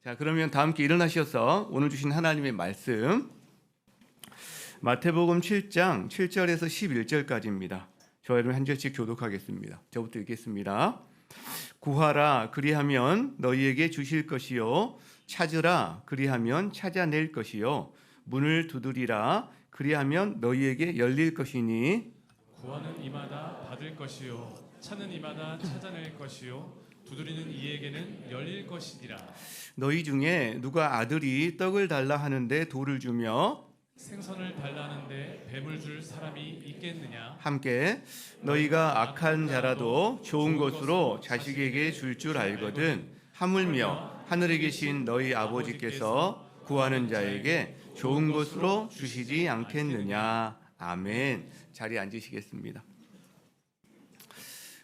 자, 그러면 다 함께 일어나셔서 오늘 주신 하나님의 말씀 마태복음 7장 7절에서 11절까지입니다. 저와 여러분 한 절씩 교독하겠습니다. 저부터 읽겠습니다. 구하라 그리하면 너희에게 주실 것이요 찾으라 그리하면 찾아낼 것이요 문을 두드리라 그리하면 너희에게 열릴 것이니 구하는 이마다 받을 것이요 찾는 이마다 찾아낼 것이요 두드리는 이에게는 열릴 것이니라. 너희 중에 누가 아들이 떡을 달라 하는데 돌을 주며 생선을 달라 하는데 뱀을 줄 사람이 있겠느냐. 함께 너희가 악한 자라도 좋은 것으로 자식에게 줄 줄 알거든 하물며 하늘에 계신 너희 아버지께서 구하는 자에게 좋은 것으로 주시지 않겠느냐. 아멘. 자리에 앉으시겠습니다.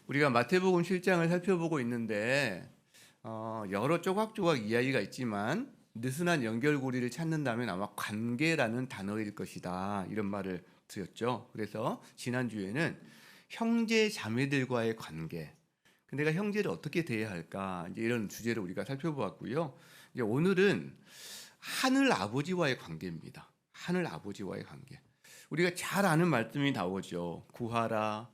우리가 마태복음 7장을 살펴보고 있는데 여러 조각조각 이야기가 있지만 느슨한 연결고리를 찾는다면 아마 관계라는 단어일 것이다, 이런 말을 드렸죠. 그래서 지난주에는 형제 자매들과의 관계, 내가 형제를 어떻게 대해야 할까, 이제 이런 주제를 우리가 살펴보았고요. 이제 오늘은 하늘 아버지와의 관계입니다. 하늘 아버지와의 관계. 우리가 잘 아는 말씀이 나오죠. 구하라,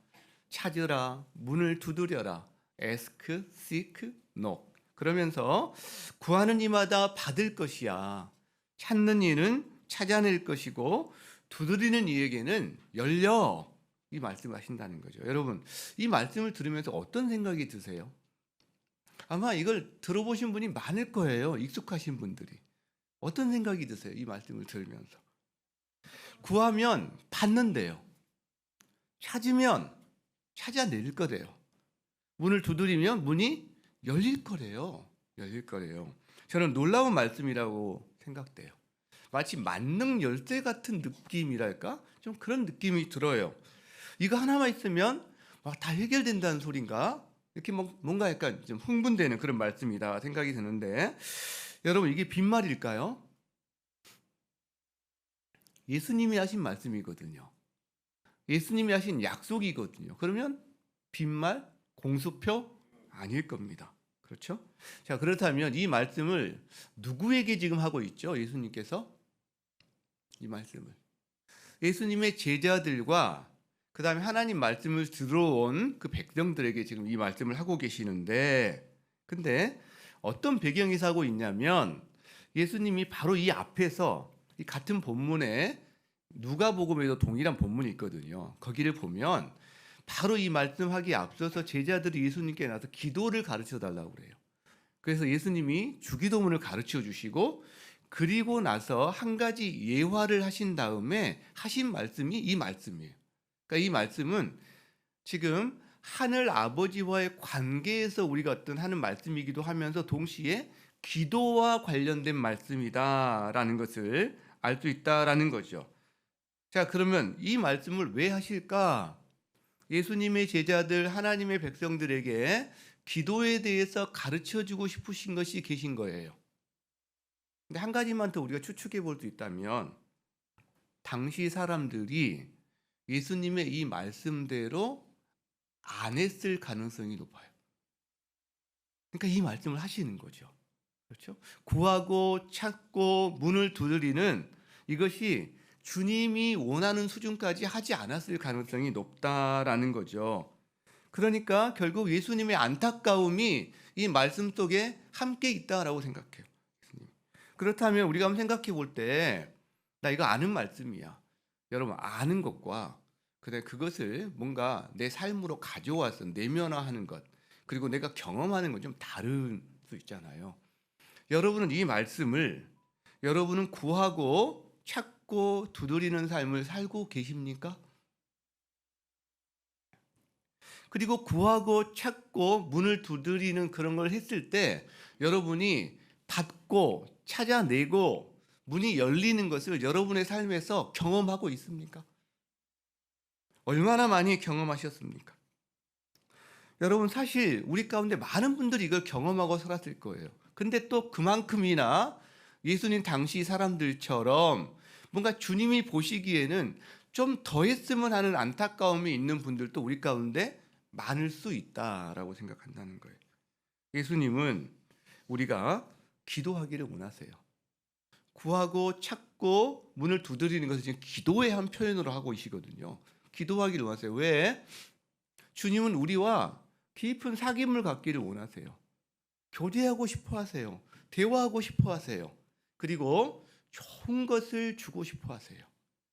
찾으라, 문을 두드려라. ask, seek, knock. 그러면서 구하는 이마다 받을 것이야. 찾는 이는 찾아낼 것이고 두드리는 이에게는 열려. 이 말씀을 하신다는 거죠. 여러분, 이 말씀을 들으면서 어떤 생각이 드세요? 아마 이걸 들어보신 분이 많을 거예요. 익숙하신 분들이. 어떤 생각이 드세요? 이 말씀을 들으면서. 구하면 받는데요. 찾으면 찾아낼 거래요. 문을 두드리면 문이 열릴 거래요. 열릴 거래요. 저는 놀라운 말씀이라고 생각돼요. 마치 만능 열쇠 같은 느낌이랄까? 좀 그런 느낌이 들어요. 이거 하나만 있으면 다 해결된다는 소린가? 이렇게 뭔가 약간 좀 흥분되는 그런 말씀이다 생각이 드는데, 여러분 이게 빈말일까요? 예수님이 하신 말씀이거든요. 예수님이 하신 약속이거든요. 그러면 빈말, 공수표 아닐 겁니다. 그렇죠? 자, 그렇다면 이 말씀을 누구에게 지금 하고 있죠? 예수님께서 이 말씀을 예수님의 제자들과 그 다음에 하나님 말씀을 들어온 그 백성들에게 지금 이 말씀을 하고 계시는데, 근데 어떤 배경에서 하고 있냐면 예수님이 바로 이 앞에서 이 같은 본문에 누가복음에도 동일한 본문이 있거든요. 거기를 보면 바로 이 말씀하기에 앞서서 제자들이 예수님께 나서 기도를 가르쳐 달라고 그래요. 그래서 예수님이 주기도문을 가르쳐 주시고 그리고 나서 한 가지 예화를 하신 다음에 하신 말씀이 이 말씀이에요. 그러니까 이 말씀은 지금 하늘 아버지와의 관계에서 우리가 어떤 하는 말씀이기도 하면서 동시에 기도와 관련된 말씀이다라는 것을 알 수 있다라는 거죠. 자, 그러면 이 말씀을 왜 하실까? 예수님의 제자들, 하나님의 백성들에게 기도에 대해서 가르쳐주고 싶으신 것이 계신 거예요. 근데 한 가지만 더 우리가 추측해 볼 수 있다면 당시 사람들이 예수님의 이 말씀대로 안 했을 가능성이 높아요. 그러니까 이 말씀을 하시는 거죠. 그렇죠? 구하고 찾고 문을 두드리는 이것이 주님이 원하는 수준까지 하지 않았을 가능성이 높다라는 거죠. 그러니까 결국 예수님의 안타까움이 이 말씀 속에 함께 있다라고 생각해요. 그렇다면 우리가 한번 생각해 볼 때, 나 이거 아는 말씀이야. 여러분, 아는 것과 그것을 뭔가 내 삶으로 가져와서 내면화하는 것, 그리고 내가 경험하는 건 좀 다른 수 있잖아요. 여러분은 이 말씀을 여러분은 구하고 찾고 두드리는 삶을 살고 계십니까? 그리고 구하고 찾고 문을 두드리는 그런 걸 했을 때 여러분이 받고 찾아내고 문이 열리는 것을 여러분의 삶에서 경험하고 있습니까? 얼마나 많이 경험하셨습니까? 여러분, 사실 우리 가운데 많은 분들이 이걸 경험하고 살았을 거예요. 근데 또 그만큼이나 예수님 당시 사람들처럼 뭔가 주님이 보시기에는 좀 더 했으면 하는 안타까움이 있는 분들도 우리 가운데 많을 수 있다라고 생각한다는 거예요. 예수님은 우리가 기도하기를 원하세요. 구하고 찾고 문을 두드리는 것을 지금 기도의 한 표현으로 하고 계시거든요. 기도하기를 원하세요. 왜? 주님은 우리와 깊은 사귐을 갖기를 원하세요. 교제하고 싶어 하세요. 대화하고 싶어 하세요. 그리고 좋은 것을 주고 싶어 하세요.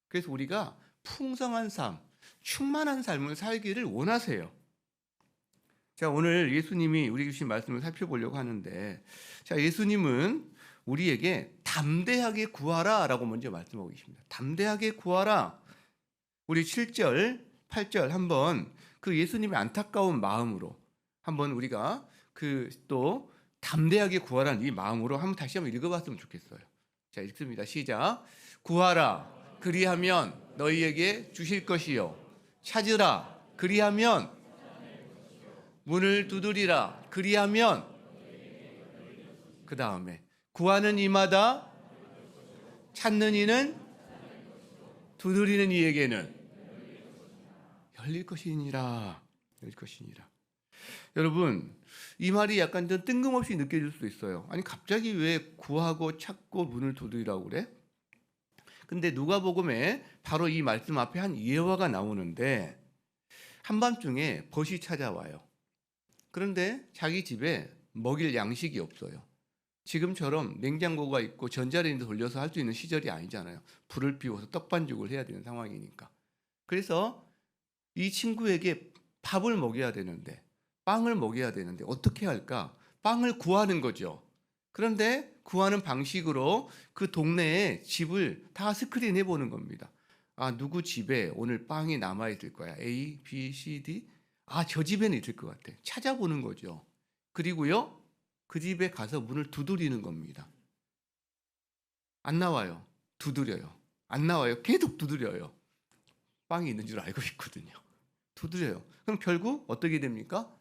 그래서 우리가 풍성한 삶, 충만한 삶을 살기를 원하세요. 자, 오늘 예수님이 우리 주신 말씀을 살펴보려고 하는데, 자, 예수님은 우리에게 담대하게 구하라 라고 먼저 말씀하고 계십니다. 담대하게 구하라. 우리 7절, 8절 한번 그 예수님의 안타까운 마음으로 한번 우리가 또 담대하게 구하라는 이 마음으로 다시 한번 읽어봤으면 좋겠어요. 자, 읽습니다. 시작. 구하라. 그리하면 너희에게 주실 것이요. 찾으라. 그리하면 문을 두드리라. 그리하면 그 다음에 구하는 이마다 찾는 이는 두드리는 이에게는 열릴 것이니라. 열릴 것이니라. 여러분, 이 말이 약간 좀 뜬금없이 느껴질 수도 있어요. 아니, 갑자기 왜 구하고 찾고 문을 두드리라고 그래? 근데 누가복음에 바로 이 말씀 앞에 한 예화가 나오는데, 한밤중에 벗이 찾아와요. 그런데 자기 집에 먹일 양식이 없어요. 지금처럼 냉장고가 있고 전자레인지 돌려서 할 수 있는 시절이 아니잖아요. 불을 피워서 떡반죽을 해야 되는 상황이니까. 그래서 이 친구에게 밥을 먹여야 되는데, 빵을 먹여야 되는데 어떻게 할까? 빵을 구하는 거죠. 그런데 구하는 방식으로 그 동네에 집을 다 스크린해 보는 겁니다. 아, 누구 집에 오늘 빵이 남아있을 거야. A, B, C, D. 아, 저 집에는 있을 것 같아. 찾아보는 거죠. 그리고요, 그 집에 가서 문을 두드리는 겁니다. 안 나와요. 두드려요. 안 나와요. 계속 두드려요. 빵이 있는 줄 알고 있거든요. 두드려요. 그럼 결국 어떻게 됩니까?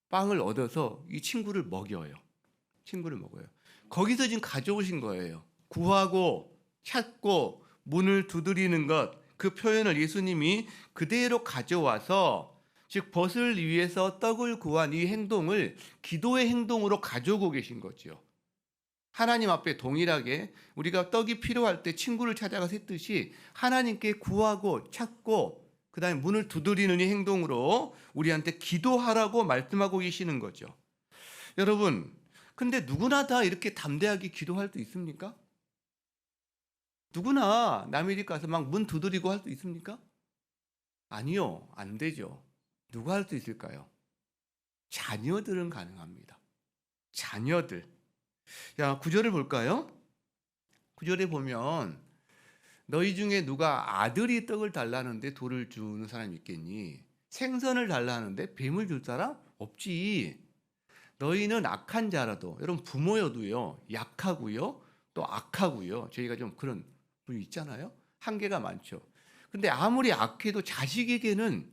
빵을 얻어서 이 친구를 먹여요. 친구를 먹어요. 거기서 지금 가져오신 거예요. 구하고 찾고 문을 두드리는 것, 그 표현을 예수님이 그대로 가져와서, 즉 벗을 위해서 떡을 구한 이 행동을 기도의 행동으로 가져오고 계신 거죠. 하나님 앞에 동일하게 우리가 떡이 필요할 때 친구를 찾아가서 했듯이 하나님께 구하고 찾고 그 다음에 문을 두드리는 이 행동으로 우리한테 기도하라고 말씀하고 계시는 거죠. 여러분, 근데 누구나 다 이렇게 담대하게 기도할 수 있습니까? 누구나 남의 집 가서 막 문 두드리고 할 수 있습니까? 아니요, 안 되죠. 누가 할 수 있을까요? 자녀들은 가능합니다. 자녀들. 야, 9절을 볼까요? 9절에 보면 너희 중에 누가 아들이 떡을 달라는데 돌을 주는 사람이 있겠니? 생선을 달라는데 뱀을 줄 사람? 없지. 너희는 악한 자라도, 여러분 부모여도요, 약하고요, 또 악하고요. 저희가 좀 그런 분이 있잖아요. 한계가 많죠. 근데 아무리 악해도 자식에게는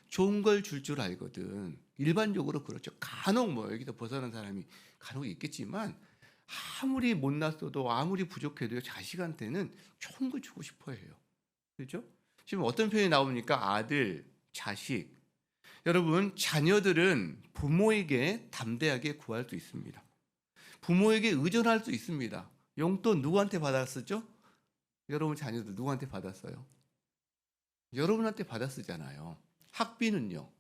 좋은 걸 줄 줄 알거든. 일반적으로 그렇죠. 간혹 여기서 벗어난 사람이 간혹 있겠지만 아무리 못났어도 아무리 부족해도 자식한테는 좋은 걸 주고 싶어 해요. 그렇죠? 지금 어떤 표현이 나옵니까? 아들, 자식. 여러분, 자녀들은 부모에게 담대하게 구할 수 있습니다. 부모에게 의존할 수 있습니다. 용돈 누구한테 받았었죠? 여러분 자녀들 누구한테 받았어요? 여러분한테 받았었잖아요. 학비는요?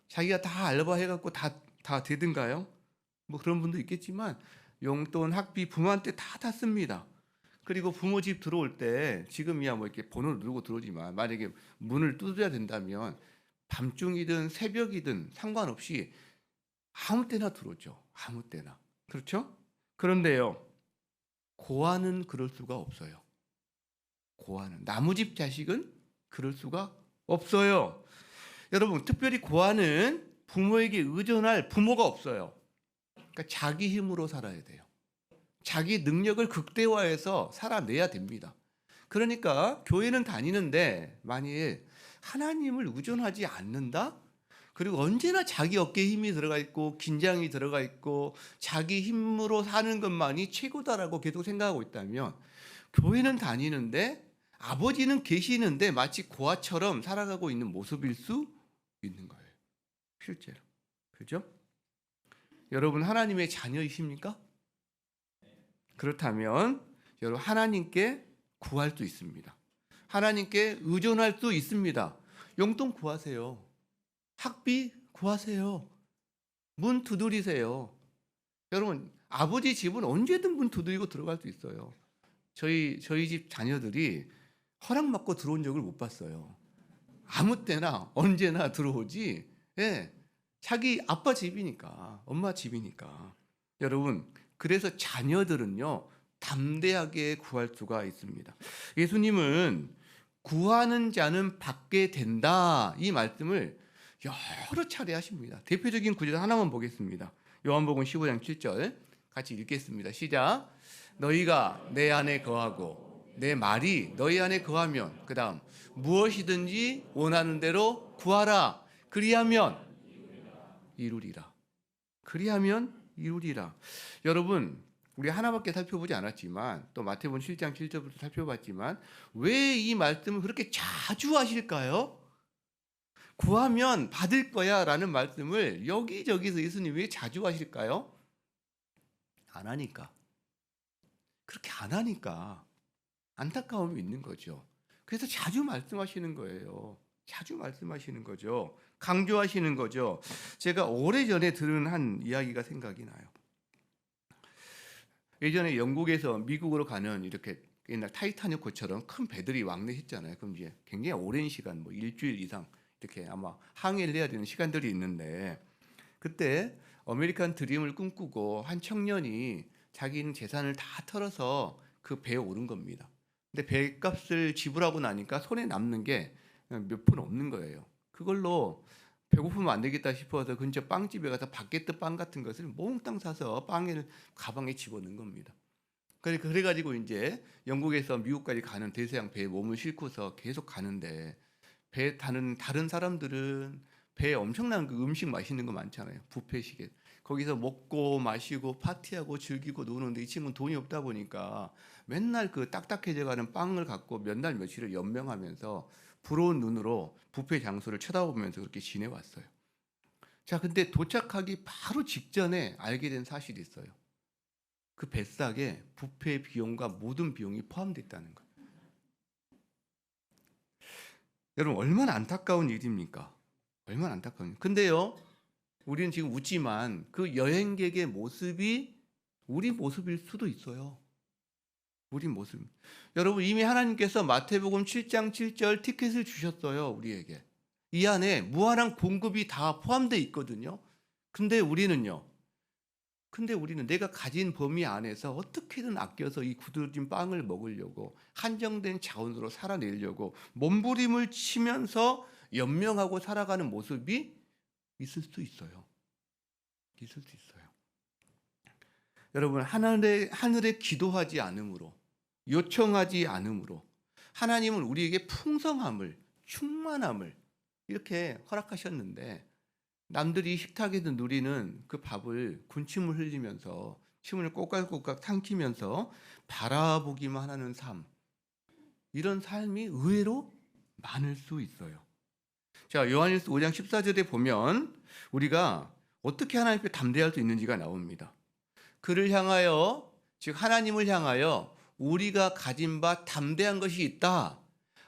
자기가 다 알바 해갖고 다 되든가요? 뭐 그런 분도 있겠지만 용돈, 학비 부모한테 다 탔습니다. 그리고 부모 집 들어올 때 지금이야 뭐 이렇게 번호를 누르고 들어오지만 만약에 문을 두드려야 된다면 밤중이든 새벽이든 상관없이 아무 때나 들어오죠. 아무 때나. 그렇죠? 그런데요, 고아는 그럴 수가 없어요. 고아는, 나무집 자식은 그럴 수가 없어요. 여러분, 특별히 고아는 부모에게 의존할 부모가 없어요. 그러니까 자기 힘으로 살아야 돼요. 자기 능력을 극대화해서 살아내야 됩니다. 그러니까 교회는 다니는데 만일 하나님을 의존하지 않는다? 그리고 언제나 자기 어깨에 힘이 들어가 있고 긴장이 들어가 있고 자기 힘으로 사는 것만이 최고다라고 계속 생각하고 있다면 교회는 다니는데 아버지는 계시는데 마치 고아처럼 살아가고 있는 모습일 수 있는 거예요. 실제로. 그죠? 여러분 하나님의 자녀이십니까? 그렇다면 여러분 하나님께 구할 수 있습니다. 하나님께 의존할 수 있습니다. 용돈 구하세요. 학비 구하세요. 문 두드리세요. 여러분 아버지 집은 언제든 문 두드리고 들어갈 수 있어요. 저희 집 자녀들이 허락받고 들어온 적을 못 봤어요. 아무 때나 언제나 들어오지. 예, 자기 아빠 집이니까, 엄마 집이니까. 여러분 그래서 자녀들은요 담대하게 구할 수가 있습니다. 예수님은 구하는 자는 받게 된다 이 말씀을 여러 차례 하십니다. 대표적인 구절 하나만 보겠습니다. 요한복음 15장 7절 같이 읽겠습니다. 시작. 너희가 내 안에 거하고 내 말이 너희 안에 거하면 그 다음 무엇이든지 원하는 대로 구하라. 그리하면 이루리라. 그리하면 이루리라. 여러분 우리 하나밖에 살펴보지 않았지만 또 마태복음 7장 7절부터 살펴봤지만 왜 이 말씀을 그렇게 자주 하실까요? 구하면 받을 거야 라는 말씀을 여기저기서 예수님이 왜 자주 하실까요? 안 하니까. 그렇게 안 하니까 안타까움이 있는 거죠. 그래서 자주 말씀하시는 거예요. 자주 말씀하시는 거죠. 강조하시는 거죠. 제가 오래전에 들은 한 이야기가 생각이 나요. 예전에 영국에서 미국으로 가는 이렇게 옛날 타이타닉호처럼 큰 배들이 왕래했잖아요. 그럼 이제 굉장히 오랜 시간, 뭐 일주일 이상 이렇게 아마 항해를 해야 되는 시간들이 있는데 그때 아메리칸 드림을 꿈꾸고 한 청년이 자기는 재산을 다 털어서 그 배에 오른 겁니다. 근데 배값을 지불하고 나니까 손에 남는 게 몇 푼 없는 거예요. 그걸로 배고프면 안 되겠다 싶어서 근처 빵집에 가서 바게트 빵 같은 것을 몽땅 사서 빵을 가방에 집어넣은 겁니다. 그래가지고 이제 영국에서 미국까지 가는 대서양 배에 몸을 싣고서 계속 가는데 배 타는 다른 사람들은 배에 엄청난 그 음식 맛있는 거 많잖아요. 뷔페식에 거기서 먹고 마시고 파티하고 즐기고 노는데 이 친구는 돈이 없다 보니까 맨날 그 딱딱해져가는 빵을 갖고 몇 날 며칠을 연명하면서 부러운 눈으로 뷔페 장소를 쳐다보면서 그렇게 지내왔어요. 자, 근데 도착하기 바로 직전에 알게 된 사실이 있어요. 그 뱃삭에 뷔페 비용과 모든 비용이 포함되어 있다는 거예요. 여러분 얼마나 안타까운 일입니까? 얼마나 안타까운 일. 근데요 우리는 지금 웃지만 그 여행객의 모습이 우리 모습일 수도 있어요. 우리 모습. 여러분 이미 하나님께서 마태복음 7장 7절 티켓을 주셨어요. 우리에게. 이 안에 무한한 공급이 다 포함되어 있거든요. 근데 우리는 내가 가진 범위 안에서 어떻게든 아껴서 이 굳어진 빵을 먹으려고 한정된 자원으로 살아내려고 몸부림을 치면서 연명하고 살아가는 모습이 있을 수 있어요. 있을 수 있어요. 여러분 하늘에 기도하지 않음으로 요청하지 않음으로 하나님은 우리에게 풍성함을 충만함을 이렇게 허락하셨는데 남들이 식탁에서 누리는 그 밥을 군침을 흘리면서 침을 꼬깍꼬깍 삼키면서 바라보기만 하는 삶 이런 삶이 의외로 많을 수 있어요. 자, 요한일서 5장 14절에 보면 우리가 어떻게 하나님께 담대할 수 있는지가 나옵니다. 그를 향하여 즉 하나님을 향하여 우리가 가진 바 담대한 것이 있다.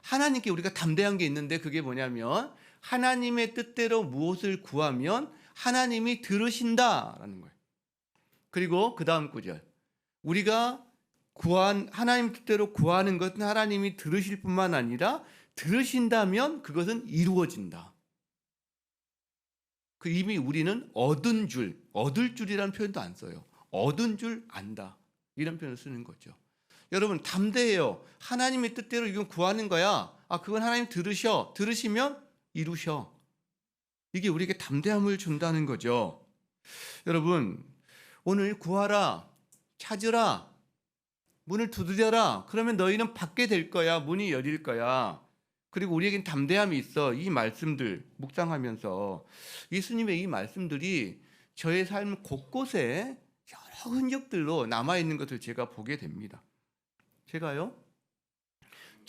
하나님께 우리가 담대한 게 있는데 그게 뭐냐면 하나님의 뜻대로 무엇을 구하면 하나님이 들으신다라는 거예요. 그리고 그 다음 구절 우리가 하나님 뜻대로 구하는 것은 하나님이 들으실 뿐만 아니라 들으신다면 그것은 이루어진다. 그 이미 우리는 얻을 줄이라는 표현도 안 써요. 얻은 줄 안다. 이런 표현을 쓰는 거죠. 여러분 담대해요. 하나님의 뜻대로 이건 구하는 거야. 그건 하나님 들으시면 이루셔. 이게 우리에게 담대함을 준다는 거죠. 여러분 오늘 구하라, 찾으라, 문을 두드려라. 그러면 너희는 받게 될 거야. 문이 열릴 거야. 그리고 우리에겐 담대함이 있어. 이 말씀들 묵상하면서 예수님의 이 말씀들이 저의 삶 곳곳에 여러 흔적들로 남아있는 것을 제가 보게 됩니다. 제가요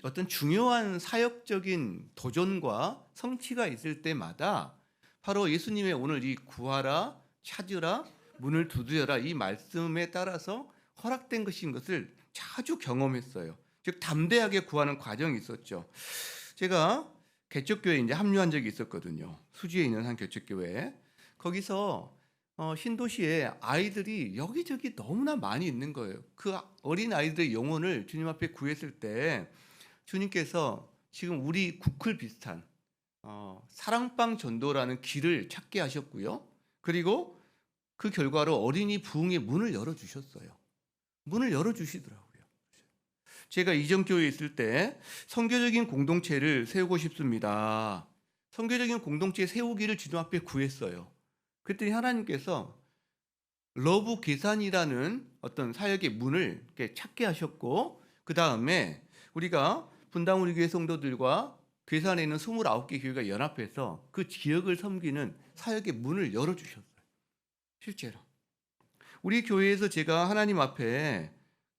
어떤 중요한 사역적인 도전과 성취가 있을 때마다 바로 예수님의 오늘 이 구하라, 찾으라, 문을 두드려라 이 말씀에 따라서 허락된 것인 것을 자주 경험했어요. 즉 담대하게 구하는 과정이 있었죠. 제가 개척교회에 이제 합류한 적이 있었거든요. 수지에 있는 한 개척교회에. 거기서 신도시에 아이들이 여기저기 너무나 많이 있는 거예요. 그 어린 아이들의 영혼을 주님 앞에 구했을 때 주님께서 지금 우리 구클 비슷한 사랑방 전도라는 길을 찾게 하셨고요. 그리고 그 결과로 어린이 부흥의 문을 열어주셨어요. 문을 열어주시더라고요. 제가 이전 교회에 있을 때 선교적인 공동체를 세우고 싶습니다. 선교적인 공동체 세우기를 주님 앞에 구했어요. 그랬더니 하나님께서 러브 계산이라는 어떤 사역의 문을 이렇게 찾게 하셨고, 그 다음에 우리가 분당 우리 교회 성도들과 괴산에 있는 29개 교회가 연합해서 그 지역을 섬기는 사역의 문을 열어주셨어요. 실제로 우리 교회에서 제가 하나님 앞에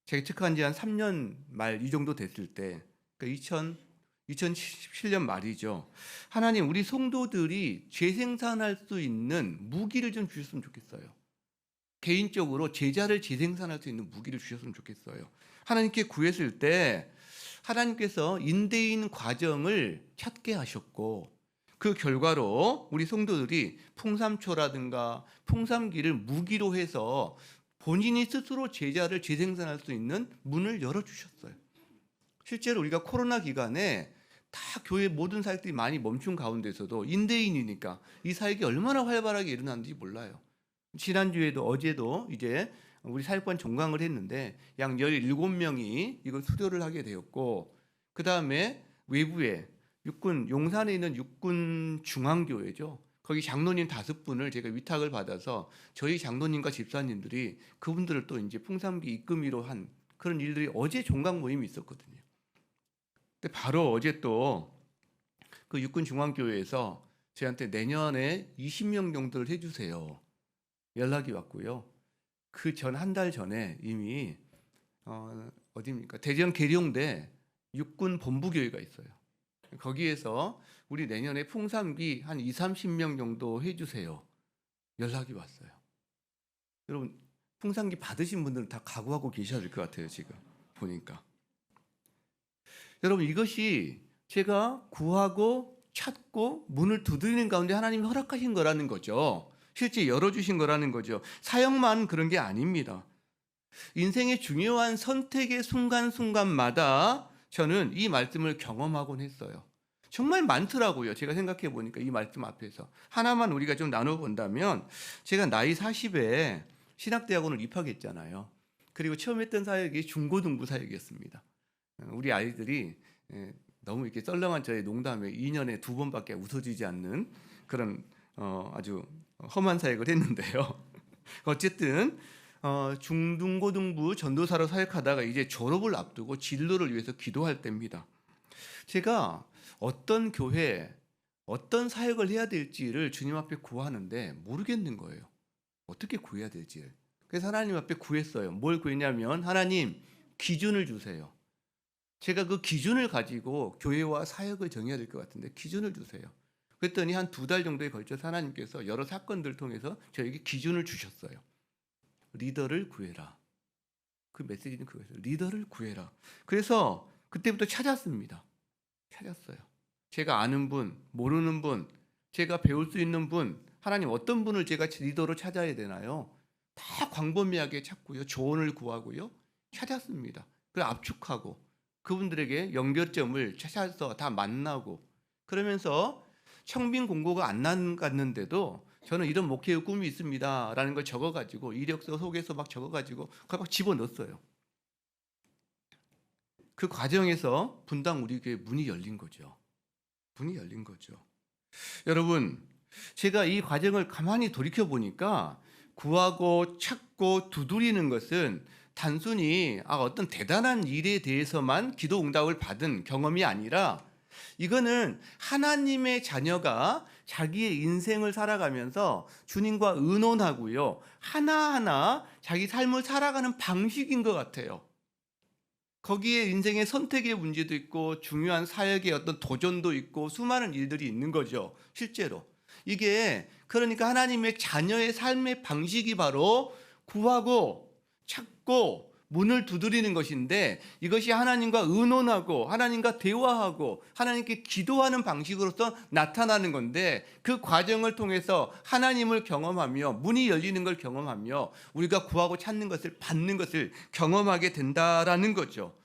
재직한 지 한 3년 말 이 정도 됐을 때, 그러니까 2017년 말이죠. 하나님, 우리 성도들이 재생산할 수 있는 무기를 좀 주셨으면 좋겠어요. 개인적으로 제자를 재생산할 수 있는 무기를 주셨으면 좋겠어요. 하나님께 구했을 때 하나님께서 인대인 과정을 찾게 하셨고, 그 결과로 우리 성도들이 풍삼초라든가 풍삼기를 무기로 해서 본인이 스스로 제자를 재생산할 수 있는 문을 열어주셨어요. 실제로 우리가 코로나 기간에 다 교회 모든 사역들이 많이 멈춘 가운데서도 인대인이니까 이 사역이 얼마나 활발하게 일어났는지 몰라요. 지난주에도 어제도 이제 우리 사역반 종강을 했는데 약 17명이 이걸 수료를 하게 되었고, 그 다음에 외부에 육군 용산에 있는 육군 중앙교회죠. 거기 장로님 5분을 제가 위탁을 받아서 저희 장로님과 집사님들이 그분들을 또 이제 풍삼기 입금위로 한 그런 일들이 어제 종강 모임이 있었거든요. 근데 바로 어제 또 그 육군 중앙교회에서 저한테 내년에 20명 정도를 해주세요. 연락이 왔고요. 그 전 한 달 전에 이미 어디입니까? 대전 계룡대 육군 본부교회가 있어요. 거기에서 우리 내년에 풍삼기 한 20-30명 정도 해주세요. 연락이 왔어요. 여러분, 풍삼기 받으신 분들은 다 각오하고 계셔야 될 것 같아요. 지금 보니까. 여러분, 이것이 제가 구하고 찾고 문을 두드리는 가운데 하나님이 허락하신 거라는 거죠. 실제 열어주신 거라는 거죠. 사역만 그런 게 아닙니다. 인생의 중요한 선택의 순간순간마다 저는 이 말씀을 경험하곤 했어요. 정말 많더라고요. 제가 생각해 보니까 이 말씀 앞에서 하나만 우리가 좀 나눠본다면, 제가 나이 40에 신학대학원을 입학했잖아요. 그리고 처음 했던 사역이 중고등부 사역이었습니다. 우리 아이들이 너무 이렇게 썰렁한 저의 농담에 2년에 2번밖에 웃어주지 않는 그런 아주 험한 사역을 했는데요. 어쨌든 중등고등부 전도사로 사역하다가 이제 졸업을 앞두고 진로를 위해서 기도할 때입니다. 제가 어떤 교회, 어떤 사역을 해야 될지를 주님 앞에 구하는데 모르겠는 거예요. 어떻게 구해야 될지. 그래서 하나님 앞에 구했어요. 뭘 구했냐면, 하나님, 기준을 주세요. 제가 그 기준을 가지고 교회와 사역을 정해야 될 것 같은데 기준을 주세요. 그랬더니 한 2달 정도에 걸쳐서 하나님께서 여러 사건들을 통해서 저에게 기준을 주셨어요. 리더를 구해라. 그 메시지는 그거였어요. 리더를 구해라. 그래서 그때부터 찾았습니다. 찾았어요. 제가 아는 분, 모르는 분, 제가 배울 수 있는 분, 하나님 어떤 분을 제가 리더로 찾아야 되나요? 다 광범위하게 찾고요. 조언을 구하고요. 찾았습니다. 그걸 압축하고 그분들에게 연결점을 찾아서 다 만나고, 그러면서 청빈 공고가 안 나갔는데도 저는 이런 목회의 꿈이 있습니다 라는 걸 적어가지고 이력서 속에서 막 적어가지고 그걸 막 집어넣었어요. 그 과정에서 분당 우리 교회 문이 열린 거죠. 문이 열린 거죠. 여러분, 제가 이 과정을 가만히 돌이켜 보니까 구하고 찾고 두드리는 것은 단순히 어떤 대단한 일에 대해서만 기도 응답을 받은 경험이 아니라, 이거는 하나님의 자녀가 자기의 인생을 살아가면서 주님과 의논하고요, 하나하나 자기 삶을 살아가는 방식인 것 같아요. 거기에 인생의 선택의 문제도 있고 중요한 사역의 어떤 도전도 있고 수많은 일들이 있는 거죠. 실제로 이게 그러니까 하나님의 자녀의 삶의 방식이 바로 구하고 찾고 문을 두드리는 것인데 이것이 하나님과 의논하고 하나님과 대화하고 하나님께 기도하는 방식으로서 나타나는 건데 그 과정을 통해서 하나님을 경험하며 문이 열리는 걸 경험하며 우리가 구하고 찾는 것을 받는 것을 경험하게 된다라는 거죠.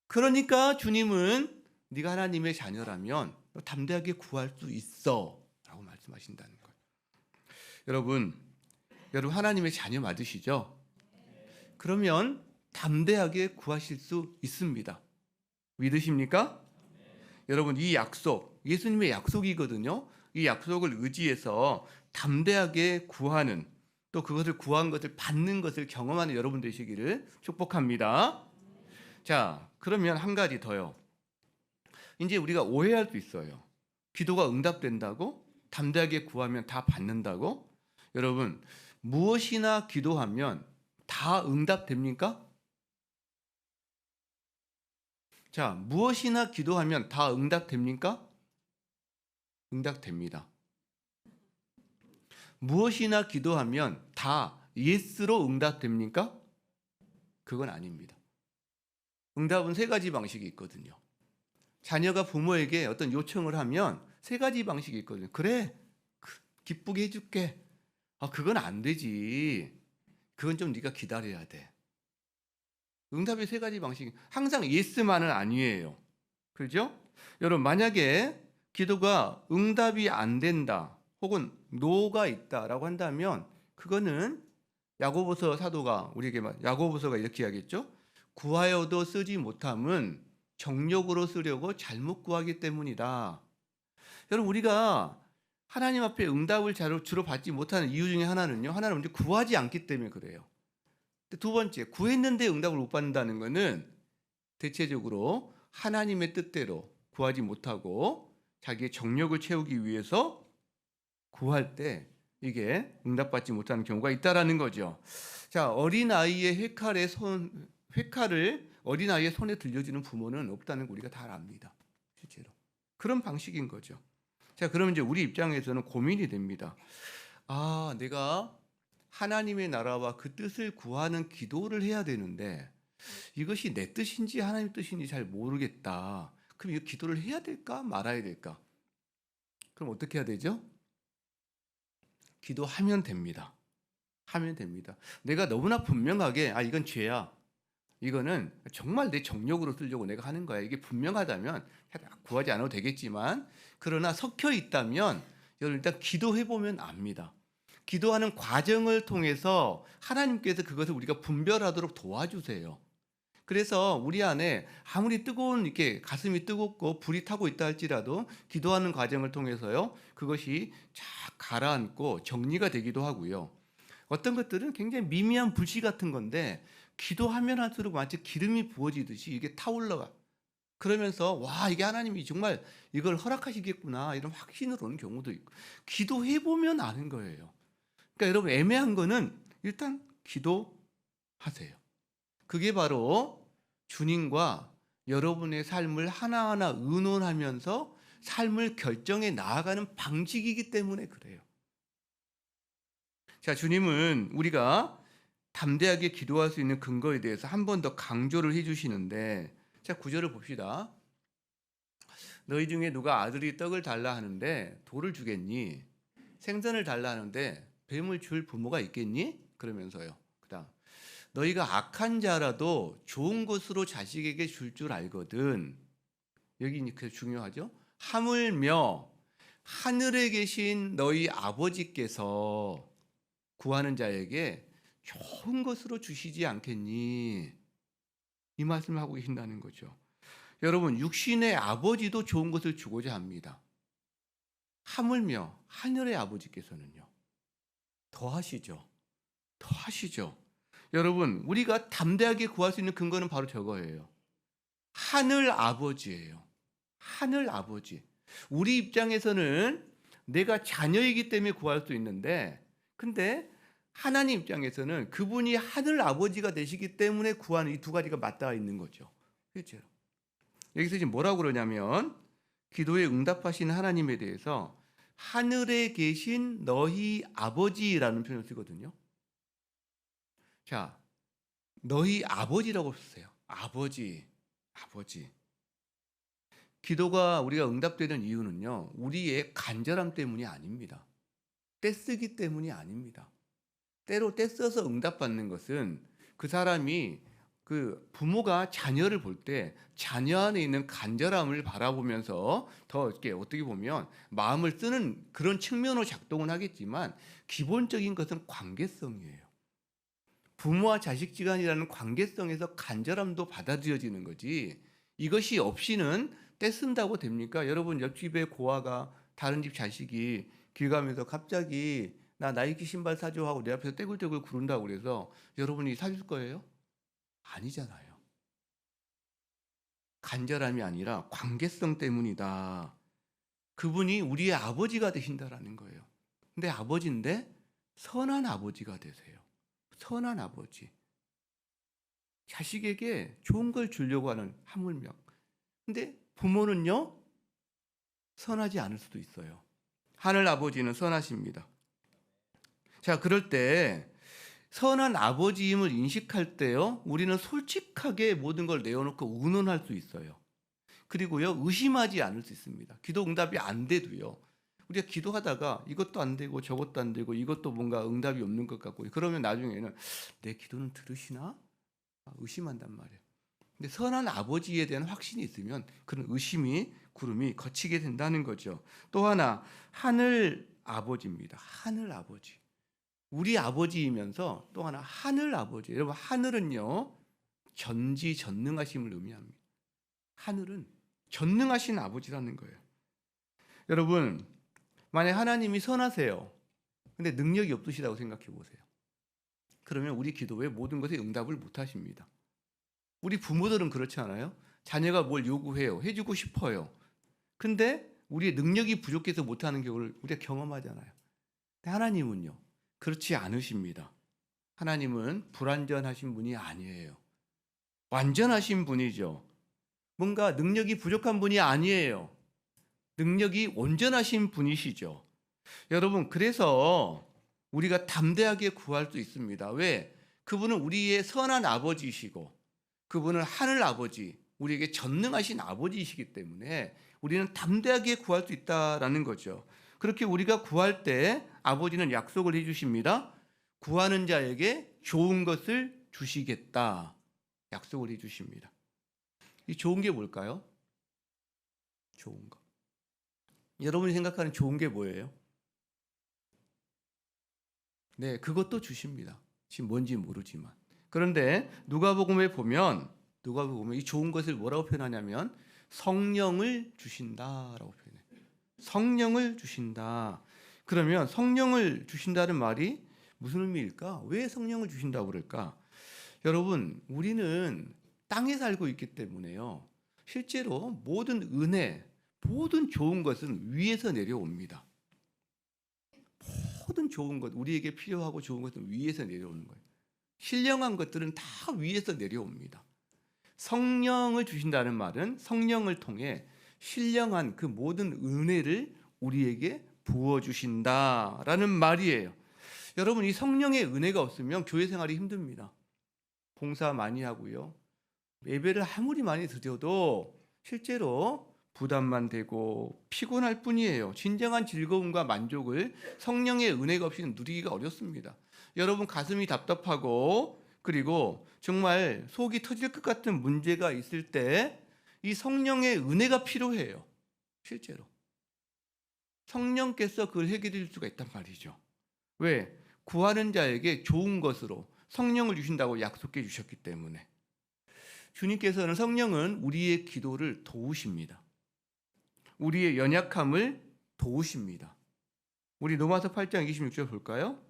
그러니까 주님은 네가 하나님의 자녀라면 담대하게 구할 수 있어 라고 말씀하신다는 거예요. 여러분 하나님의 자녀 맞으시죠? 그러면 담대하게 구하실 수 있습니다. 믿으십니까? 여러분 이 약속 예수님의 약속이거든요. 이 약속을 의지해서 담대하게 구하는 또 그것을 구한 것을 받는 것을 경험하는 여러분 되시기를 축복합니다. 자, 그러면 한 가지 더요. 이제 우리가 오해할 수 있어요. 기도가 응답된다고? 담대하게 구하면 다 받는다고? 여러분 무엇이나 기도하면 다 응답됩니까? 자, 무엇이나 기도하면 다 응답됩니까? 응답됩니다. 무엇이나 기도하면 다 예스로 응답됩니까? 그건 아닙니다. 응답은 세 가지 방식이 있거든요. 자녀가 부모에게 어떤 요청을 하면 세 가지 방식이 있거든요. 그래, 기쁘게 해줄게. 그건 안 되지. 그건 좀 네가 기다려야 돼. 응답의 세 가지 방식이 항상 예스만은 아니에요. 그렇죠? 여러분 만약에 기도가 응답이 안 된다 혹은 노가 있다라고 한다면 그거는 야고보서 사도가 우리에게 야고보서가 이렇게 이야기했죠. 구하여도 쓰지 못함은 정욕으로 쓰려고 잘못 구하기 때문이다. 여러분 우리가 하나님 앞에 응답을 주로 받지 못하는 이유 중에 하나는요. 하나는 먼저 구하지 않기 때문에 그래요. 두 번째, 구했는데 응답을 못 받는다는 것은 대체적으로 하나님의 뜻대로 구하지 못하고 자기의 정욕을 채우기 위해서 구할 때 이게 응답받지 못하는 경우가 있다라는 거죠. 자, 어린아이의 회칼을 어린아이의 손에 들려주는 부모는 없다는 거 우리가 다 압니다. 실제로. 그런 방식인 거죠. 자, 그러면 이제 우리 입장에서는 고민이 됩니다. 내가 하나님의 나라와 그 뜻을 구하는 기도를 해야 되는데 이것이 내 뜻인지 하나님 뜻인지 잘 모르겠다. 그럼 이 기도를 해야 될까 말아야 될까? 그럼 어떻게 해야 되죠? 기도하면 됩니다. 하면 됩니다. 내가 너무나 분명하게 이건 죄야. 이거는 정말 내 정욕으로 쓰려고 내가 하는 거야. 이게 분명하다면 구하지 않아도 되겠지만 그러나 섞여 있다면 여러분 일단 기도해 보면 압니다. 기도하는 과정을 통해서 하나님께서 그것을 우리가 분별하도록 도와주세요. 그래서 우리 안에 아무리 뜨거운 이렇게 가슴이 뜨겁고 불이 타고 있다 할지라도 기도하는 과정을 통해서요 그것이 쫙 가라앉고 정리가 되기도 하고요. 어떤 것들은 굉장히 미미한 불씨 같은 건데 기도하면 할수록 마치 기름이 부어지듯이 이게 타올라가. 그러면서 와 이게 하나님이 정말 이걸 허락하시겠구나 이런 확신으로 오는 경우도 있고 기도해 보면 아는 거예요. 그러니까 여러분 애매한 거는 일단 기도하세요. 그게 바로 주님과 여러분의 삶을 하나하나 의논하면서 삶을 결정해 나아가는 방식이기 때문에 그래요. 자, 주님은 우리가 담대하게 기도할 수 있는 근거에 대해서 한 번 더 강조를 해주시는데 자, 9절을 봅시다. 너희 중에 누가 아들이 떡을 달라 하는데 돌을 주겠니? 생선을 달라 하는데 뱀을 줄 부모가 있겠니? 그러면서요. 그다음 너희가 악한 자라도 좋은 것으로 자식에게 줄 줄 알거든. 여기 이렇게 중요하죠. 하물며 하늘에 계신 너희 아버지께서 구하는 자에게 좋은 것으로 주시지 않겠니? 이 말씀을 하고 계신다는 거죠. 여러분 육신의 아버지도 좋은 것을 주고자 합니다. 하물며 하늘의 아버지께서는요. 더하시죠. 여러분 우리가 담대하게 구할 수 있는 근거는 바로 저거예요. 하늘 아버지예요. 하늘 아버지. 우리 입장에서는 내가 자녀이기 때문에 구할 수 있는데 근데 하나님 입장에서는 그분이 하늘 아버지가 되시기 때문에 구하는 이 두 가지가 맞닿아 있는 거죠. 실제로. 여기서 지금 뭐라고 그러냐면 기도에 응답하시는 하나님에 대해서 하늘에 계신 너희 아버지라는 표현을 쓰거든요. 자, 너희 아버지라고 쓰세요. 아버지. 기도가 우리가 응답되는 이유는요, 우리의 간절함 때문이 아닙니다. 떼쓰기 때문이 아닙니다. 때로 떼써서 응답받는 것은 그 사람이 그 부모가 자녀를 볼 때 자녀 안에 있는 간절함을 바라보면서 더 이렇게 어떻게 보면 마음을 쓰는 그런 측면으로 작동은 하겠지만 기본적인 것은 관계성이에요. 부모와 자식지간이라는 관계성에서 간절함도 받아들여지는 거지, 이것이 없이는 떼쓴다고 됩니까? 여러분, 옆집의 고아가 다른 집 자식이 길 가면서 갑자기 나 나이키 신발 사줘 하고 내 앞에서 떼굴떼굴 구른다고 그래서 여러분이 사줄 거예요? 아니잖아요. 간절함이 아니라 관계성 때문이다. 그분이 우리의 아버지가 되신다라는 거예요. 근데 아버지인데 선한 아버지가 되세요. 선한 아버지. 자식에게 좋은 걸 주려고 하는 하물며. 근데 부모는요, 선하지 않을 수도 있어요. 하늘 아버지는 선하십니다. 자, 그럴 때 선한 아버지임을 인식할 때요, 우리는 솔직하게 모든 걸 내어놓고 의논할 수 있어요. 그리고요, 의심하지 않을 수 있습니다. 기도 응답이 안 돼도요, 우리가 기도하다가 이것도 안 되고 저것도 안 되고 이것도 뭔가 응답이 없는 것 같고, 그러면 나중에는 내 기도는 들으시나? 의심한단 말이에요. 근데 선한 아버지에 대한 확신이 있으면 그런 의심이 구름이 거치게 된다는 거죠. 또 하나, 하늘 아버지입니다. 하늘 아버지. 우리 아버지이면서 또 하나 하늘 아버지. 여러분, 하늘은요, 전지전능하심을 의미합니다. 하늘은 전능하신 아버지라는 거예요. 여러분, 만약 하나님이 선하세요. 근데 능력이 없으시다고 생각해 보세요. 그러면 우리 기도에 모든 것에 응답을 못 하십니다. 우리 부모들은 그렇지 않아요? 자녀가 뭘 요구해요. 해주고 싶어요. 근데 우리의 능력이 부족해서 못하는 경우를 우리가 경험하잖아요. 근데 하나님은요, 그렇지 않으십니다. 하나님은 불완전하신 분이 아니에요. 완전하신 분이죠. 뭔가 능력이 부족한 분이 아니에요. 능력이 온전하신 분이시죠. 여러분, 그래서 우리가 담대하게 구할 수 있습니다. 왜? 그분은 우리의 선한 아버지이시고 그분은 하늘 아버지, 우리에게 전능하신 아버지이시기 때문에 우리는 담대하게 구할 수 있다라는 거죠. 그렇게 우리가 구할 때 아버지는 약속을 해주십니다. 구하는 자에게 좋은 것을 주시겠다. 약속을 해주십니다. 이 좋은 게 뭘까요? 좋은 거. 여러분이 생각하는 좋은 게 뭐예요? 네, 그것도 주십니다. 지금 뭔지 모르지만. 그런데 누가복음에 보면 이 좋은 것을 뭐라고 표현하냐면 성령을 주신다라고 표현해요. 성령을 주신다. 그러면 성령을 주신다는 말이 무슨 의미일까? 왜 성령을 주신다고 그럴까? 여러분, 우리는 땅에 살고 있기 때문에요, 실제로 모든 은혜, 모든 좋은 것은 위에서 내려옵니다. 모든 좋은 것, 우리에게 필요하고 좋은 것은 위에서 내려오는 거예요. 신령한 것들은 다 위에서 내려옵니다. 성령을 주신다는 말은 성령을 통해 신령한 그 모든 은혜를 우리에게 부어주신다라는 말이에요. 여러분, 이 성령의 은혜가 없으면 교회 생활이 힘듭니다. 봉사 많이 하고요, 예배를 아무리 많이 드려도 실제로 부담만 되고 피곤할 뿐이에요. 진정한 즐거움과 만족을 성령의 은혜가 없이는 누리기가 어렵습니다. 여러분, 가슴이 답답하고 그리고 정말 속이 터질 것 같은 문제가 있을 때 이 성령의 은혜가 필요해요. 실제로 성령께서 그걸 해결해 줄 수가 있단 말이죠. 왜? 구하는 자에게 좋은 것으로 성령을 주신다고 약속해 주셨기 때문에. 주님께서는, 성령은 우리의 기도를 도우십니다. 우리의 연약함을 도우십니다. 우리 로마서 8장 26절 볼까요?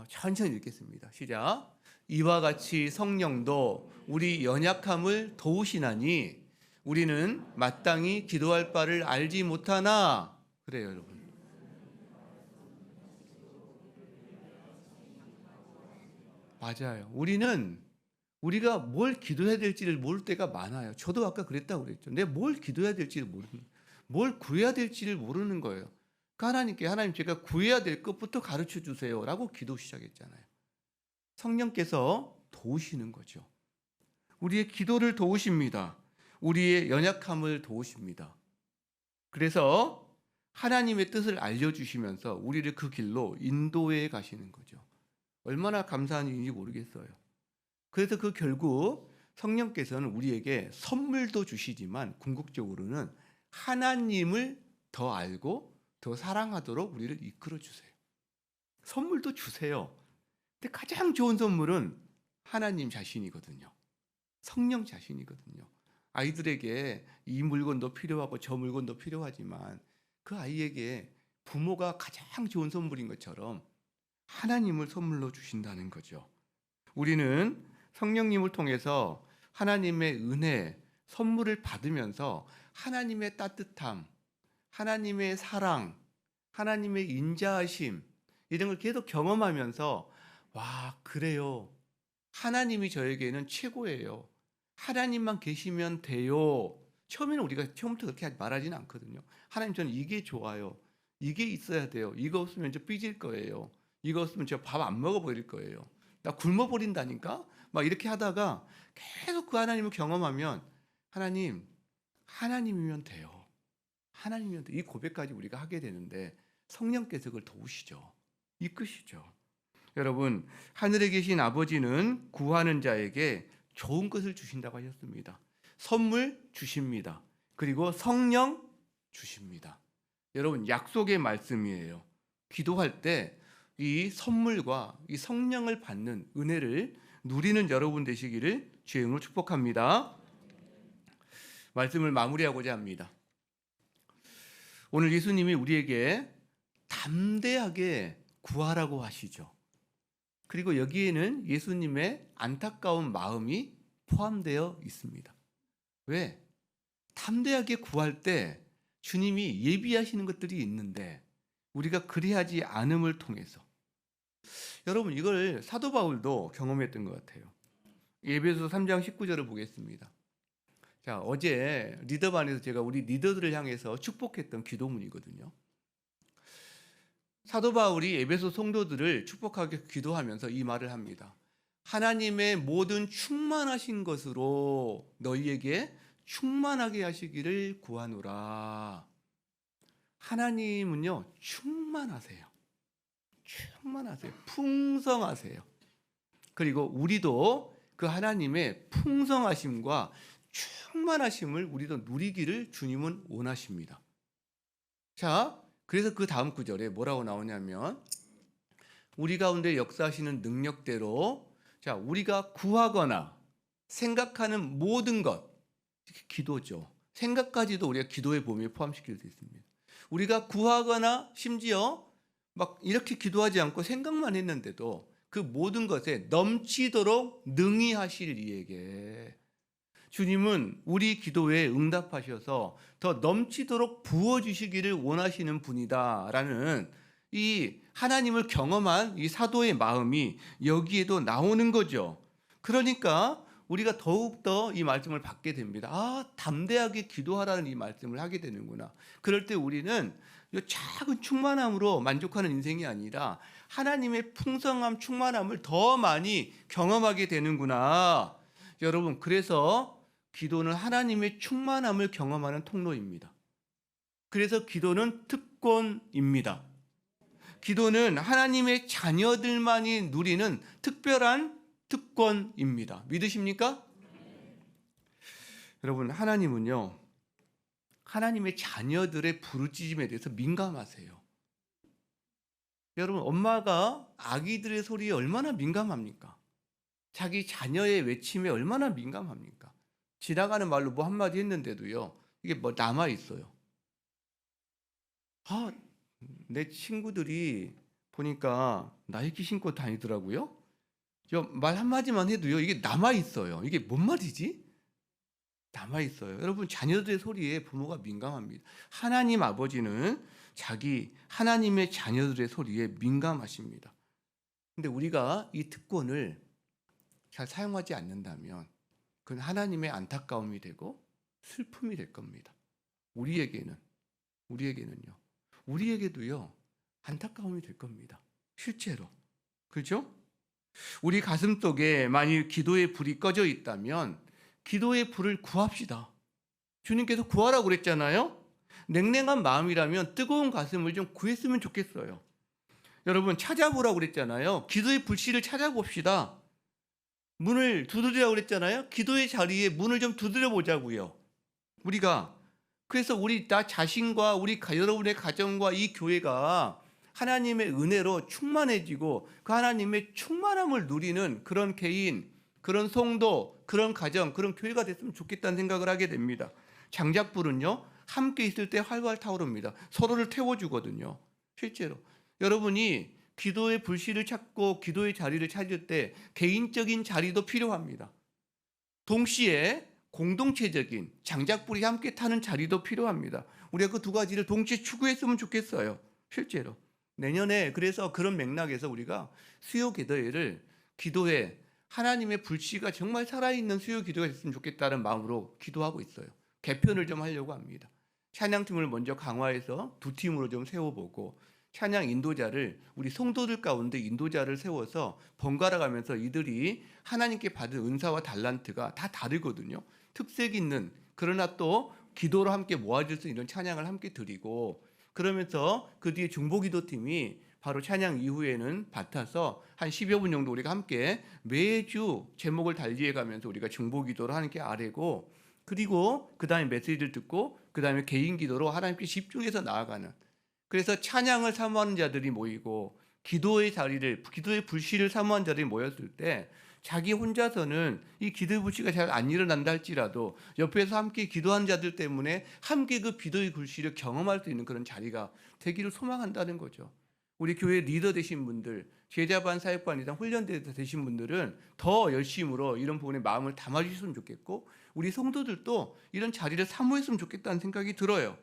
천천히 읽겠습니다. 시작. 이와 같이 성령도 우리 연약함을 도우시나니 우리는 마땅히 기도할 바를 알지 못하나. 그래요, 여러분. 맞아요. 우리가 뭘 기도해야 될지를 모를 때가 많아요. 저도 아까 그랬다고 그랬죠. 내가 뭘 기도해야 될지를 모르는, 뭘 구해야 될지를 모르는 거예요. 그러니까 하나님, 제가 구해야 될 것부터 가르쳐 주세요라고 기도 시작했잖아요. 성령께서 도우시는 거죠. 우리의 기도를 도우십니다. 우리의 연약함을 도우십니다. 그래서 하나님의 뜻을 알려주시면서 우리를 그 길로 인도해 가시는 거죠. 얼마나 감사한 일인지 모르겠어요. 그래서 그 결국 성령께서는 우리에게 선물도 주시지만 궁극적으로는 하나님을 더 알고 더 사랑하도록 우리를 이끌어 주세요. 선물도 주세요. 근데 가장 좋은 선물은 하나님 자신이거든요. 성령 자신이거든요. 아이들에게 이 물건도 필요하고 저 물건도 필요하지만 그 아이에게 부모가 가장 좋은 선물인 것처럼 하나님을 선물로 주신다는 거죠. 우리는 성령님을 통해서 하나님의 은혜, 선물을 받으면서 하나님의 따뜻함, 하나님의 사랑, 하나님의 인자하심 이런 걸 계속 경험하면서 와, 그래요. 하나님이 저에게는 최고예요. 하나님만 계시면 돼요. 처음에는 우리가 처음부터 그렇게 말하지는 않거든요. 하나님 저는 이게 좋아요. 이게 있어야 돼요. 이거 없으면 저 삐질 거예요. 이거 없으면 저 밥 안 먹어버릴 거예요. 나 굶어버린다니까? 막 이렇게 하다가 계속 그 하나님을 경험하면 하나님, 하나님이면 돼요. 하나님이면 돼요. 이 고백까지 우리가 하게 되는데 성령께서 그걸 도우시죠. 이끄시죠. 여러분, 하늘에 계신 아버지는 구하는 자에게 좋은 것을 주신다고 하셨습니다. 선물 주십니다. 그리고 성령 주십니다. 여러분, 약속의 말씀이에요. 기도할 때 이 선물과 이 성령을 받는 은혜를 누리는 여러분 되시기를 주의 이름으로 축복합니다. 말씀을 마무리하고자 합니다. 오늘 예수님이 우리에게 담대하게 구하라고 하시죠. 그리고 여기에는 예수님의 안타까운 마음이 포함되어 있습니다. 왜? 담대하게 구할 때 주님이 예비하시는 것들이 있는데 우리가 그리하지 않음을 통해서 여러분 이걸 사도 바울도 경험했던 것 같아요. 에베소서 3장 19절을 보겠습니다. 자, 어제 리더반에서 제가 우리 리더들을 향해서 축복했던 기도문이거든요. 사도 바울이 에베소 성도들을 축복하게 기도하면서 이 말을 합니다. 하나님의 모든 충만하신 것으로 너희에게 충만하게 하시기를 구하노라. 하나님은요, 충만하세요. 충만하세요. 풍성하세요. 그리고 우리도 그 하나님의 풍성하심과 충만하심을 우리도 누리기를 주님은 원하십니다. 자, 그래서 그 다음 구절에 뭐라고 나오냐면 우리 가운데 역사하시는 능력대로 자, 우리가 구하거나 생각하는 모든 것 기도죠. 생각까지도 우리가 기도의 범위에 포함시킬 수 있습니다. 우리가 구하거나 심지어 막 이렇게 기도하지 않고 생각만 했는데도 그 모든 것에 넘치도록 능히 하실 이에게 주님은 우리 기도에 응답하셔서 더 넘치도록 부어주시기를 원하시는 분이다라는 이 하나님을 경험한 이 사도의 마음이 여기에도 나오는 거죠. 그러니까 우리가 더욱더 이 말씀을 받게 됩니다. 아, 담대하게 기도하라는 이 말씀을 하게 되는구나. 그럴 때 우리는 이 작은 충만함으로 만족하는 인생이 아니라 하나님의 풍성함, 충만함을 더 많이 경험하게 되는구나. 여러분, 그래서 기도는 하나님의 충만함을 경험하는 통로입니다. 그래서 기도는 특권입니다. 기도는 하나님의 자녀들만이 누리는 특별한 특권입니다. 믿으십니까? 여러분, 하나님은요, 하나님의 자녀들의 부르짖음에 대해서 민감하세요. 여러분, 엄마가 아기들의 소리에 얼마나 민감합니까? 자기 자녀의 외침에 얼마나 민감합니까? 지나가는 말로 뭐 한마디 했는데도요, 이게 뭐 남아있어요. 아, 내 친구들이 보니까 나이키 신고 다니더라고요. 말 한마디만 해도요, 이게 남아있어요. 이게 뭔 말이지? 남아있어요. 여러분, 자녀들의 소리에 부모가 민감합니다. 하나님 아버지는 자기 하나님의 자녀들의 소리에 민감하십니다. 근데 우리가 이 특권을 잘 사용하지 않는다면 그건 하나님의 안타까움이 되고 슬픔이 될 겁니다. 우리에게는요. 우리에게도요. 안타까움이 될 겁니다. 실제로. 그렇죠? 우리 가슴 속에 만일 기도의 불이 꺼져 있다면 기도의 불을 구합시다. 주님께서 구하라고 그랬잖아요. 냉랭한 마음이라면 뜨거운 가슴을 좀 구했으면 좋겠어요. 여러분 찾아보라고 그랬잖아요. 기도의 불씨를 찾아봅시다. 문을 두드리라고 그랬잖아요. 기도의 자리에 문을 좀 두드려 보자고요. 우리가 그래서 우리 나 자신과 우리 여러분의 가정과 이 교회가 하나님의 은혜로 충만해지고 그 하나님의 충만함을 누리는 그런 개인, 그런 성도, 그런 가정, 그런 교회가 됐으면 좋겠다는 생각을 하게 됩니다. 장작불은요 함께 있을 때 활활 타오릅니다. 서로를 태워주거든요. 실제로 여러분이 기도의 불씨를 찾고 기도의 자리를 찾을 때 개인적인 자리도 필요합니다. 동시에 공동체적인 장작불이 함께 타는 자리도 필요합니다. 우리가 그 두 가지를 동시에 추구했으면 좋겠어요. 실제로 내년에 그래서 그런 맥락에서 우리가 수요 기도회를 기도회 하나님의 불씨가 정말 살아있는 수요 기도가 됐으면 좋겠다는 마음으로 기도하고 있어요. 개편을 좀 하려고 합니다. 찬양팀을 먼저 강화해서 두 팀으로 좀 세워보고 찬양 인도자를 우리 성도들 가운데 인도자를 세워서 번갈아 가면서 이들이 하나님께 받은 은사와 달란트가 다 다르거든요. 특색 있는 그러나 또 기도로 함께 모아질 수 있는 찬양을 함께 드리고 그러면서 그 뒤에 중보기도팀이 바로 찬양 이후에는 받아서 한 10여 분 정도 우리가 함께 매주 제목을 달리해 가면서 우리가 중보기도를 하나님께 아뢰고 그리고 그 다음에 메시지를 듣고 그 다음에 개인 기도로 하나님께 집중해서 나아가는 그래서 찬양을 사모하는 자들이 모이고 기도의 자리를 기도의 불씨를 사모하는 자들이 모였을 때 자기 혼자서는 이 기도의 불씨가 잘 안 일어난다 할지라도 옆에서 함께 기도하는 자들 때문에 함께 그 기도의 불씨를 경험할 수 있는 그런 자리가 되기를 소망한다는 거죠. 우리 교회 리더 되신 분들, 제자반 사역반 이상 훈련대 되신 분들은 더 열심으로 이런 부분에 마음을 담아주셨으면 좋겠고 우리 성도들도 이런 자리를 사모했으면 좋겠다는 생각이 들어요.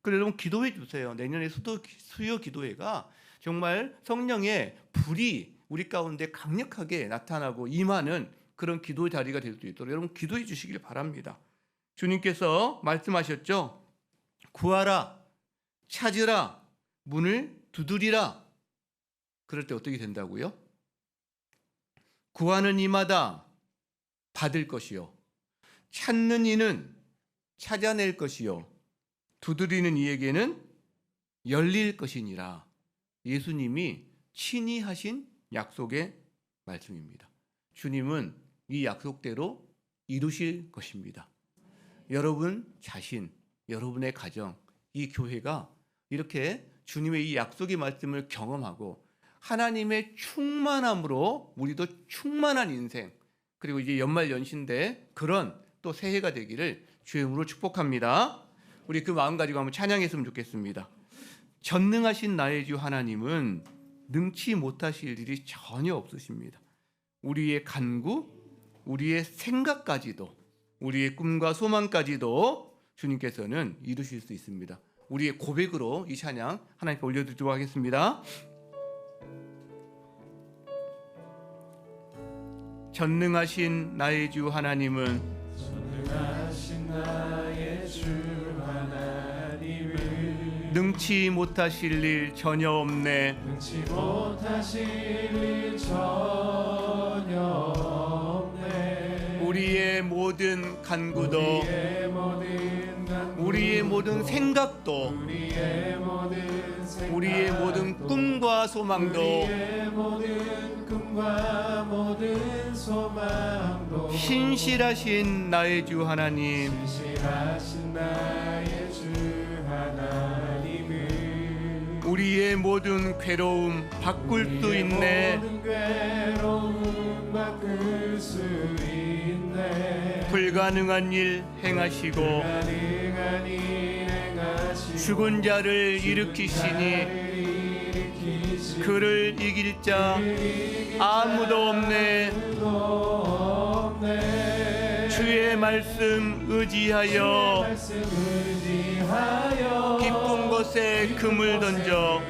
그래서 여러분 기도해 주세요. 내년에 수요 기도회가 정말 성령의 불이 우리 가운데 강력하게 나타나고 임하는 그런 기도 자리가 될 수 있도록 여러분 기도해 주시길 바랍니다. 주님께서 말씀하셨죠. 구하라, 찾으라, 문을 두드리라. 그럴 때 어떻게 된다고요? 구하는 이마다 받을 것이요, 찾는 이는 찾아낼 것이요, 두드리는 이에게는 열릴 것이니라. 예수님이 친히 하신 약속의 말씀입니다. 주님은 이 약속대로 이루실 것입니다. 여러분 자신, 여러분의 가정, 이 교회가 이렇게 주님의 이 약속의 말씀을 경험하고 하나님의 충만함으로 우리도 충만한 인생 그리고 이제 연말 연시인데 그런 또 새해가 되기를 주의 이름으로 축복합니다. 우리 그 마음 가지고 한번 찬양했으면 좋겠습니다. 전능하신 나의 주 하나님은 능치 못하실 일이 전혀 없으십니다. 우리의 간구, 우리의 생각까지도 우리의 꿈과 소망까지도 주님께서는 이루실 수 있습니다. 우리의 고백으로 이 찬양 하나님께 올려드리도록 하겠습니다. 전능하신 나의 주 하나님은 전능하신 나의 주 하나님은 능치 못하실 일 전혀 없네. 능치 못하실 일 전혀 없네. 우리의 모든 간구도 우리의 모든 생각도 우리의 모든 꿈과 소망도 신실하신 나의 주 하나님, 우리의 모든 괴로움 바꿀 수 있네. 불가능한 일 행하시고 죽은 자를 일으키시니 그를 이길 자 아무도 없네. 주의 말씀 의지하여 깊은 곳에 금을 던져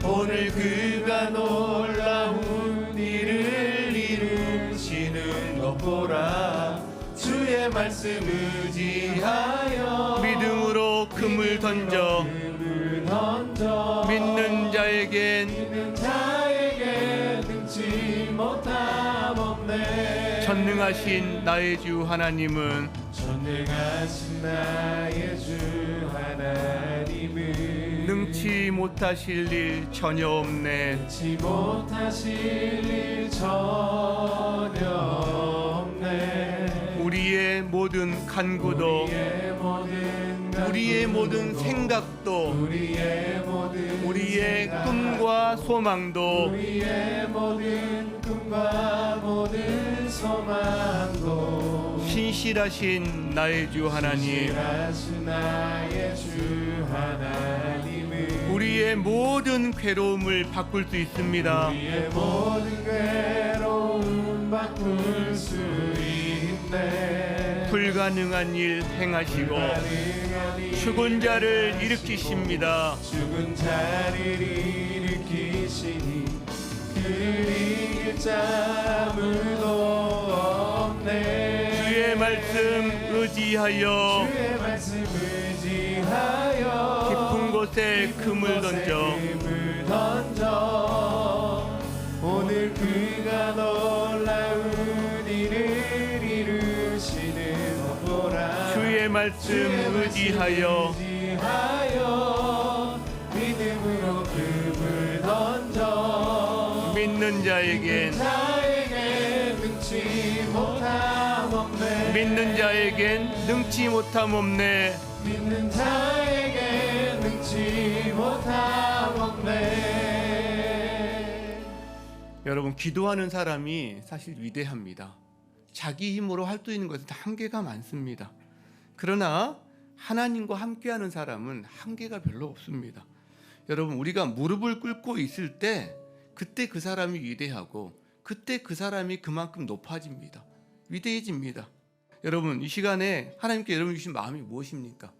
오늘 그가 놀라운 일을 이루시는 것 보라. 주의 말씀 의지하여 믿음으로 금을 던져 믿는 자에겐 못함 없네. 전능하신 나의 주 하나님은 전능하신 나의 주 하나님은 능치 못하실 일 전혀 없네. 능치 못하실 일 전혀 없네. 우리의 모든 간구도 우리의 모든 생각도 우리의 꿈과 소망도 우리의 모든 꿈과 모든 소망도 신실하신 나의 주 하나님, 신실하신 나의 주 하나님은 우리의 모든 괴로움을 바꿀 수 있습니다. 우리의 모든 괴로움 바꿀 수 있네. 불가능한 일 행하시고 죽은 자를 일으키십니다. 죽은 자를 일으키시니 그를 이길 자 아무도 없네. 주의 말씀 의지하여 주의 말씀 의지하여 깊은 곳에 금을 던져 오늘 그가 놀라운 일을 이루시는 보라. 주의 말씀 의지하여 믿음으로 금을 던져 믿는 자에겐 능치 못함 없네. 믿는 자에겐 능치 못함 없네. 믿는 자에게 능치 못함 없네. 여러분, 기도하는 사람이 사실 위대합니다. 자기 힘으로 할 수 있는 것은 한계가 많습니다. 그러나 하나님과 함께하는 사람은 한계가 별로 없습니다. 여러분, 우리가 무릎을 꿇고 있을 때 그때 그 사람이 위대하고 그때 그 사람이 그만큼 높아집니다. 위대해집니다. 여러분, 이 시간에 하나님께 여러분 주신 마음이 무엇입니까?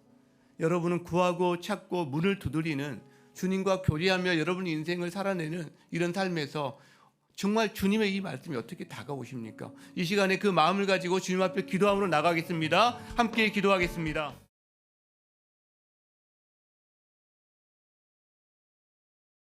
여러분은 구하고 찾고 문을 두드리는 주님과 교제하며 여러분의 인생을 살아내는 이런 삶에서 정말 주님의 이 말씀이 어떻게 다가오십니까? 이 시간에 그 마음을 가지고 주님 앞에 기도함으로 나가겠습니다. 함께 기도하겠습니다.